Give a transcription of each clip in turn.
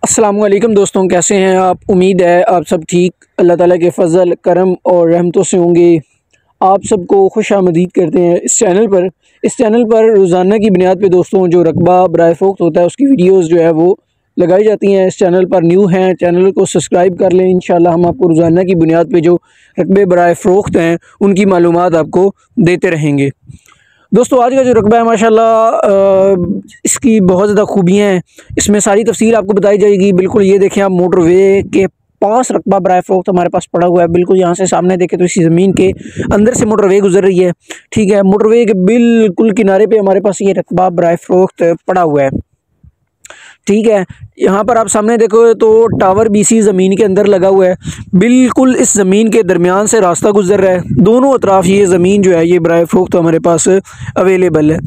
अस्सलामुअलैकुम दोस्तों, कैसे हैं आप। उम्मीद है आप सब ठीक अल्लाह ताला के फ़ज़ल करम और रहमतों से होंगे। आप सबको खुशामदीद करते हैं इस चैनल पर रोज़ाना की बुनियाद पे दोस्तों जो रकबा बराए फ़रोख्त होता है उसकी वीडियोस जो है वो लगाई जाती हैं। इस चैनल पर न्यू हैं, चैनल को सब्सक्राइब कर लें। इंशाल्लाह हम आपको रोज़ाना की बुनियाद पे जो रकबे बराए फ़रोख्त हैं उनकी मालूमात आपको देते रहेंगे। दोस्तों आज का जो रकबा है माशाल्लाह इसकी बहुत ज़्यादा खूबियाँ हैं, इसमें सारी तफसील आपको बताई जाएगी। बिल्कुल ये देखें आप, मोटरवे के पास रकबा बराए फ़रोख्त हमारे पास पड़ा हुआ है। बिल्कुल यहाँ से सामने देखें तो इसी ज़मीन के अंदर से मोटरवे गुजर रही है। ठीक है, मोटरवे के बिल्कुल किनारे पे हमारे पास ये रकबा बराए फ़रोख्त पड़ा हुआ है। ठीक है, यहाँ पर आप सामने देखो तो टावर भी इसी ज़मीन के अंदर लगा हुआ है। बिल्कुल इस ज़मीन के दरमियान से रास्ता गुजर रहा है। दोनों अतराफ़ ये ज़मीन जो है ये बराए फ़रोख्त हमारे पास अवेलेबल है।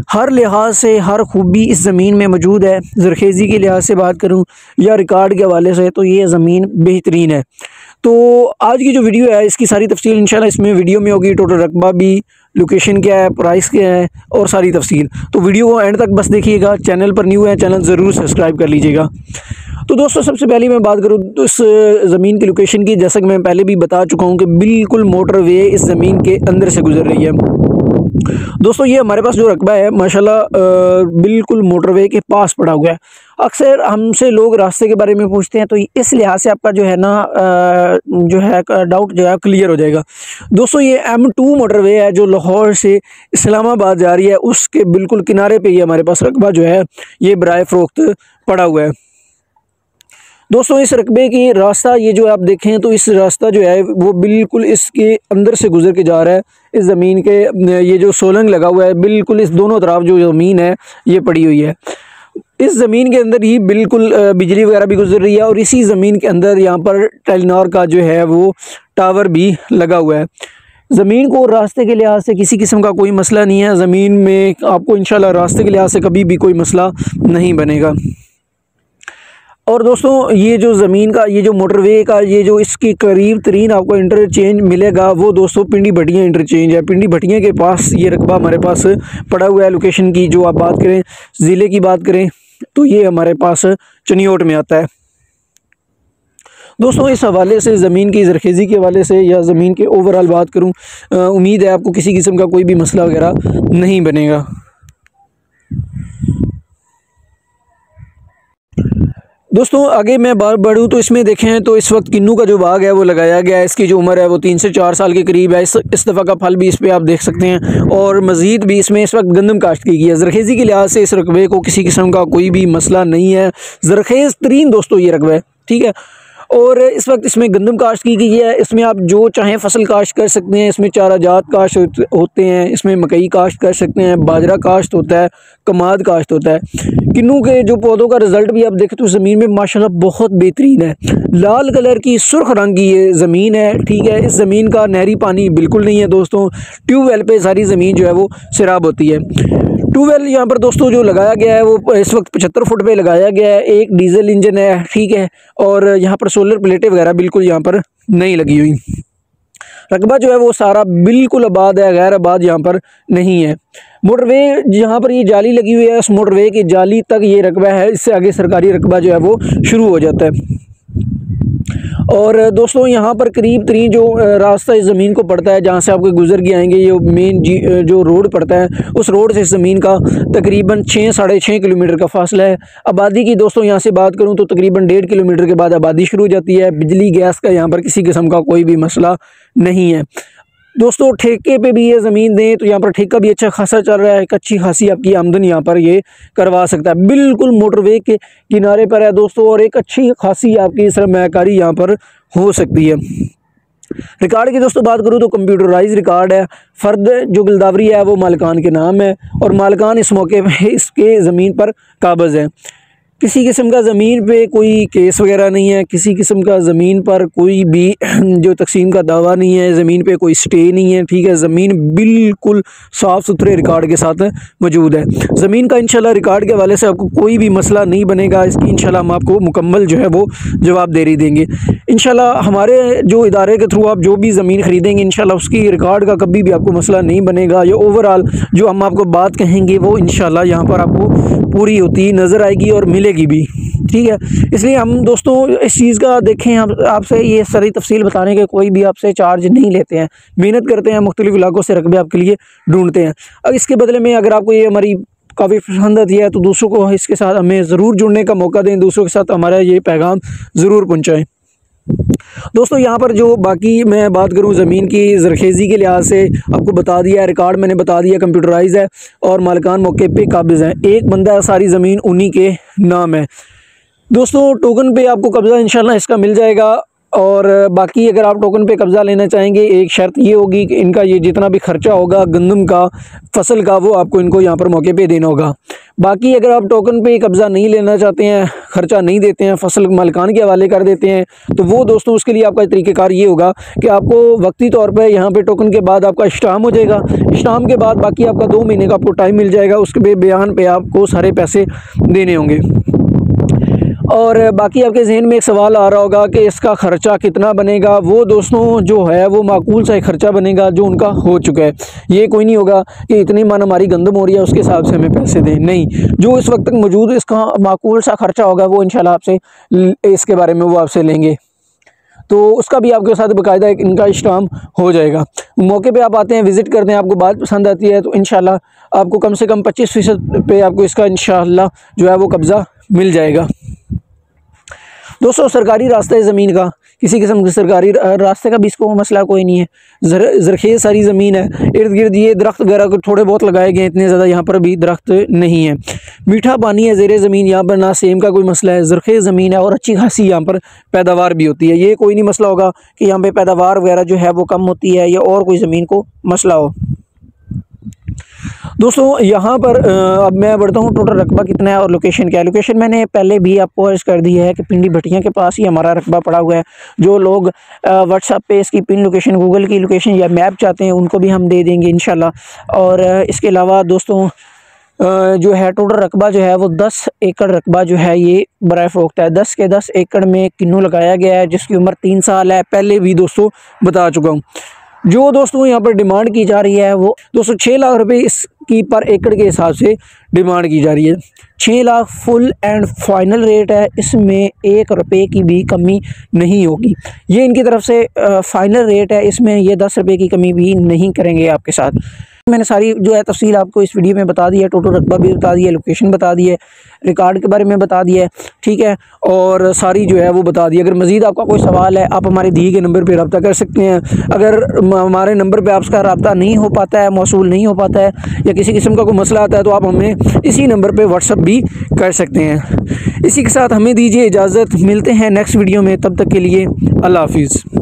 हर लिहाज से हर खूबी इस ज़मीन में मौजूद है। ज़रखेज़ी के लिहाज से बात करूँ या रिकॉर्ड के हवाले से तो ये ज़मीन बेहतरीन है। तो आज की जो वीडियो है इसकी सारी तफसील इंशाल्लाह इसमें वीडियो में होगी। टोटल रकबा भी, लोकेशन क्या है, प्राइस क्या है और सारी तफसील। तो वीडियो को एंड तक बस देखिएगा। चैनल पर न्यू है, चैनल ज़रूर सब्सक्राइब कर लीजिएगा। तो दोस्तों सबसे पहले मैं बात करूँ तो इस ज़मीन की लोकेशन की, जैसा कि मैं पहले भी बता चुका हूँ कि बिल्कुल मोटरवे इस ज़मीन के अंदर से गुजर रही है। दोस्तों ये हमारे पास जो रकबा है माशाल्लाह बिल्कुल मोटरवे के पास पड़ा हुआ है। अक्सर हमसे लोग रास्ते के बारे में पूछते हैं, तो इस लिहाज से आपका जो है ना जो है डाउट जो है क्लियर हो जाएगा। दोस्तों ये M2 मोटरवे है जो लाहौर से इस्लामाबाद जा रही है, उसके बिल्कुल किनारे पे ही हमारे पास रकबा जो है ये बराए फ़रोख्त पड़ा हुआ है। दोस्तों इस रकबे की रास्ता ये जो आप देखें तो इस रास्ता जो है वो बिल्कुल इसके अंदर से गुजर के जा रहा है। इस ज़मीन के ये जो सोलंग लगा हुआ है बिल्कुल इस दोनों तरफ जो ज़मीन है ये पड़ी हुई है। इस ज़मीन के अंदर ही बिल्कुल बिजली वगैरह भी गुजर रही है और इसी ज़मीन के अंदर यहाँ पर टेलीनॉर का जो है वो टावर भी लगा हुआ है। ज़मीन को रास्ते के लिहाज से किसी किस्म का कोई मसला नहीं है। ज़मीन में आपको इंशाल्लाह रास्ते के लिहाज से कभी भी कोई मसला नहीं बनेगा। और दोस्तों ये जो ज़मीन का ये जो मोटरवे का ये जो इसकी करीब तरीन आपको इंटरचेंज मिलेगा वो दोस्तों पिंडी भटियाँ इंटरचेंज है। पिंडी भटियाँ के पास ये रकबा हमारे पास पड़ा हुआ है। लोकेशन की जो आप बात करें, ज़िले की बात करें तो ये हमारे पास चनियोट में आता है। दोस्तों इस हवाले से ज़मीन की ज़रखेज़ी के हवाले से या ज़मीन के ओवरऑल बात करूँ, उम्मीद है आपको किसी किस्म का कोई भी मसला वगैरह नहीं बनेगा। दोस्तों आगे मैं बात बढ़ूँ तो इसमें देखें तो इस वक्त किन्नू का जो बाग है वो लगाया गया है। इसकी जो उम्र है वो 3 से 4 साल के करीब है। इस दफ़ा का फल भी इस पर आप देख सकते हैं और मज़ीद भी इसमें इस वक्त गंदम काश्त की गई है। ज़रखेज़ी के लिहाज से इस रकबे को किसी किस्म का कोई भी मसला नहीं है। ज़रखेज़ तरीन दोस्तों ये रकबा है, ठीक है। और इस वक्त इसमें गंदम काश्त की गई है। इसमें आप जो चाहें फसल काश्त कर सकते हैं। इसमें चारा जात काश्त होते हैं, इसमें मकई काश्त कर सकते हैं, बाजरा काश्त होता है, कमाद काश्त होता है। किन्नू के जो पौधों का रिज़ल्ट भी आप देखें तो ज़मीन में माशाल्लाह बहुत बेहतरीन है। लाल कलर की सुर्ख रंग की ये ज़मीन है, ठीक है। इस ज़मीन का नहरी पानी बिल्कुल नहीं है दोस्तों। ट्यूबवेल पे सारी ज़मीन जो है वो सैराब होती है। ट्यूबवेल यहाँ पर दोस्तों जो लगाया गया है वो इस वक्त 75 फुट पे लगाया गया है। एक डीजल इंजन है, ठीक है। और यहाँ पर सोलर प्लेटें वगैरह बिल्कुल यहाँ पर नहीं लगी हुई। रकबा जो है वो सारा बिल्कुल आबाद है, गैर आबाद यहाँ पर नहीं है। मोटरवे जहाँ पर ये जाली लगी हुई है उस मोटरवे की जाली तक ये रकबा है। इससे आगे सरकारी रकबा जो है वो शुरू हो जाता है। और दोस्तों यहाँ पर करीब तरीन जो रास्ता इस ज़मीन को पड़ता है, जहाँ से आपको गुजर के आएंगे, ये मेन जो रोड पड़ता है उस रोड से इस ज़मीन का तकरीबन 6-6.5 किलोमीटर का फासला है। आबादी की दोस्तों यहाँ से बात करूँ तो तकरीबन 1.5 किलोमीटर के बाद आबादी शुरू हो जाती है। बिजली गैस का यहाँ पर किसी किस्म का कोई भी मसला नहीं है। दोस्तों ठेके पे भी ये ज़मीन दें तो यहाँ पर ठेका भी अच्छा खासा चल रहा है। एक अच्छी खासी आपकी आमदनी यहाँ पर ये करवा सकता है। बिल्कुल मोटरवे के किनारे पर है दोस्तों और एक अच्छी खासी आपकी सरमायाकारी यहाँ पर हो सकती है। रिकॉर्ड की दोस्तों बात करूँ तो कंप्यूटराइज रिकॉर्ड है। फ़र्द जो गिलदावरी है वो मालिकान के नाम है और मालिकान इस मौके पे इसके ज़मीन पर काबज़ है। किसी किस्म का ज़मीन पे कोई केस वगैरह नहीं है। किसी किस्म का ज़मीन पर कोई भी जो तकसीम का दावा नहीं है। ज़मीन पे कोई स्टे नहीं है, ठीक है। ज़मीन बिल्कुल साफ़ सुथरे रिकॉर्ड के साथ मौजूद है। ज़मीन का इंशाल्लाह रिकॉर्ड के हवाले से आपको कोई भी मसला नहीं बनेगा। इसकी इंशाल्लाह हम आपको मुकम्मल जो है वो जवाबदेही देंगे। इंशाल्लाह हमारे जो इदारे के थ्रू आप जो भी ज़मीन ख़रीदेंगे इंशाल्लाह उसकी रिकॉर्ड का कभी भी आपको मसला नहीं बनेगा। या ओवरऑल जो हम आपको बात कहेंगे वो इंशाल्लाह यहाँ पर आपको पूरी होती नज़र आएगी और मिलेगी भी। ठीक है। इसलिए हम दोस्तों इस चीज़ का देखें, आपसे ये सारी तफसील बताने के कोई भी आपसे चार्ज नहीं लेते हैं, मेहनत करते हैं, मुख्तलिफ इलाकों से रकबे आपके लिए ढूंढते हैं। अब इसके बदले में अगर आपको ये हमारी काफ़ी पसंद आती है तो दूसरों को इसके साथ हमें ज़रूर जुड़ने का मौका दें, दूसरों के साथ हमारा ये पैगाम ज़रूर पहुँचाएँ। दोस्तों यहाँ पर जो बाकी मैं बात करूँ ज़मीन की ज़रखेज़ी के लिहाज से आपको बता दिया है, रिकॉर्ड मैंने बता दिया, कंप्यूटराइज़ है और मालिकान मौके पे काबिज़ हैं। एक बंदा सारी ज़मीन उन्हीं के नाम है। दोस्तों टोकन पे आपको कब्ज़ा इंशाल्लाह इसका मिल जाएगा। और बाकी अगर आप टोकन पे कब्ज़ा लेना चाहेंगे, एक शर्त ये होगी कि इनका ये जितना भी ख़र्चा होगा गंदम का, फसल का, वो आपको इनको यहाँ पर मौके पे देना होगा। बाकी अगर आप टोकन पे कब्ज़ा नहीं लेना चाहते हैं, ख़र्चा नहीं देते हैं, फसल मालिकान के हवाले कर देते हैं, तो वो दोस्तों उसके लिए आपका तरीक़ेकार ये होगा कि आपको वक्ती तौर पर यहाँ पर टोकन के बाद आपका इस्टाम हो जाएगा। इस्टाम के बाद बाकी आपका 2 महीने का आपको टाइम मिल जाएगा, उसके बयान पर आपको सारे पैसे देने होंगे। और बाकी आपके जहन में एक सवाल आ रहा होगा कि इसका ख़र्चा कितना बनेगा। वो दोस्तों जो है वो माकूल सा ख़र्चा बनेगा जो उनका हो चुका है। ये कोई नहीं होगा कि इतनी मन हमारी गंदम हो रही है उसके हिसाब से हमें पैसे दें, नहीं, जो इस वक्त तक मौजूद इसका माकूल सा ख़र्चा होगा वो इंशाल्लाह आपसे इसके बारे में वो आपसे लेंगे, तो उसका भी आपके साथ बाकायदा एक इनका इस्टाम हो जाएगा। मौके पे आप आते हैं, विज़िट करते हैं, आपको बात पसंद आती है तो इंशाल्लाह आपको कम से कम 25% पे आपको इसका इंशाल्लाह जो है वो कब्ज़ा मिल जाएगा। दोस्तों सरकारी रास्ता है ज़मीन का, किसी किस्म के सरकारी रास्ते का भी इसको मसला कोई नहीं है। ज़रखेज़ सारी ज़मीन है, इर्द गिर्द ये दरख्त वगैरह थोड़े बहुत लगाए गए हैं, इतने ज़्यादा यहाँ पर भी दरख्त नहीं है। मीठा पानी है ज़ेरे ज़मीन, यहाँ पर ना सेम का कोई मसला है, ज़रखेज़ ज़मीन है और अच्छी खासी यहाँ पर पैदावार भी होती है। ये कोई नहीं मसला होगा कि यहाँ पर पैदावार वगैरह जो है वो कम होती है या और कोई ज़मीन को मसला हो। दोस्तों यहाँ पर अब मैं बढ़ता हूँ, टोटल रकबा कितना है और लोकेशन क्या है। लोकेशन मैंने पहले भी आपको अर्ज कर दी है कि पिंडी भटियाँ के पास ही हमारा रकबा पड़ा हुआ है। जो लोग व्हाट्सएप पे इसकी पिन लोकेशन, गूगल की लोकेशन या मैप चाहते हैं उनको भी हम दे देंगे इंशाल्लाह। और इसके अलावा दोस्तों जो है टोटल रकबा जो है वो 10 एकड़ रकबा जो है ये बराए फ़रोख्त है। 10 के 10 एकड़ में किन्नू लगाया गया है जिसकी उम्र 3 साल है, पहले भी दोस्तों बता चुका हूँ। जो दोस्तों यहाँ पर डिमांड की जा रही है वो दोस्तों 6 लाख रुपए इसकी पर एकड़ के हिसाब से डिमांड की जा रही है। 6 lakh full and final rate है, इसमें 1 रुपये की भी कमी नहीं होगी। ये इनकी तरफ से फाइनल रेट है, इसमें ये 10 रुपये की कमी भी नहीं करेंगे आपके साथ। मैंने सारी जो है तफसील आपको इस वीडियो में बता दी है, टोटल रकबा भी बता दिया, लोकेशन बता दी है, रिकॉर्ड के बारे में बता दिया है, ठीक है, और सारी जो है वो बता दी। अगर मज़ीद आपका कोई सवाल है आप हमारे दिए गए नंबर पर रब्ता कर सकते हैं। अगर हमारे नंबर पर आपका रब्ता नहीं हो पाता है, मौसूल नहीं हो पाता है या किसी किस्म का कोई मसला आता है तो आप हमें इसी नंबर पर व्हाट्सअप भी कर सकते हैं। इसी के साथ हमें दीजिए इजाज़त, मिलते हैं नेक्स्ट वीडियो में, तब तक के लिए अल्लाह हाफिज़।